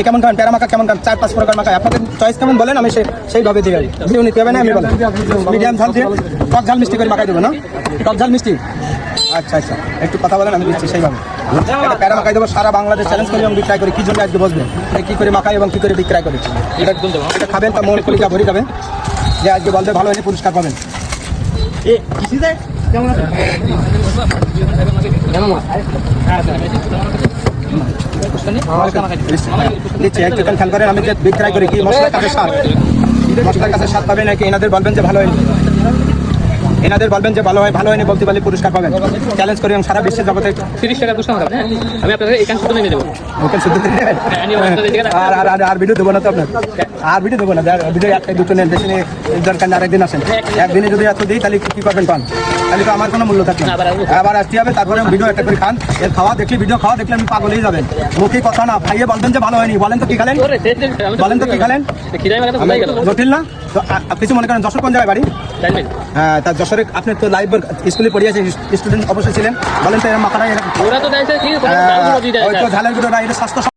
কেমন খান প্যারা মাখা কেমন খান 4-5 প্রকার মাখা আপনাদের চয়েস কেমন বলেন আমি সেইভাবে দিই ভিডিও নিতে হবে না আমি বলেন মিডিয়াম ঝাল দিয়ে টক ঝাল মিষ্টি করে মাখাই দেবো না টক ঝাল মিষ্টি আচ্ছা আচ্ছা একটু কথা বলেন আমি দিচ্ছি সেইভাবে প্যারা মাখাই দেবো সারা বাংলাদেশ চ্যালেঞ্জ করি এবং বিক্রয় করি কি জন্য আজকে বসবেন কী করে মাখাই এবং কী করে বিক্রয় করি এটা খাবেন তা মন কলিকা ভরি খাবেন যে আজকে বলতে ভালো হয়নি পুরস্কার পাবেন দিচ্ছি একটু খেয়াল করেন আমি যে বিক্রয় করি কি মশলার কাছে স্বাদ পাবে নাকি এনাদের বলবেন যে ভালো হয়নি এনাদের বলবেন যে ভালো হয়নি বলতে পারলে পুরস্কার পাবেন চ্যালেঞ্জ করি এবং সারা বিশ্বের জগতে 30 টাকা দুশো আমি আপনাদের এখান শুধু নিয়ে দেবো আর ভিডিও দেবো না তো আপনার আর ভিডিও দেবো না ভিডিও একটা দুটো নেন বেশি দরকার না আরেকদিন আসেন একদিনে যদি এত দিই তাহলে কি করবেন পান তাহলে তো আমার কোনো মূল্য থাকবে না আবার আসতে হবে তারপরে ভিডিও একটা করে খান এর ভিডিও খাওয়া দেখলে আমি পাগলেই যাবেন মুখে কথা না ভাইয়ে বলবেন যে ভালো হয়নি বলেন তো কি খালেন জটিল না তো কিছু মনে করেন যশোর কোন জায়গায় বাড়ি হ্যাঁ তা যশোরে আপনি তো লাইভ স্কুলে পড়িয়েছেন স্টুডেন্ট অবশ্যই ছিলেন বলেন তো এরকম মাথাটা ঝালের ভিডিওটা এটা স্বাস্থ্য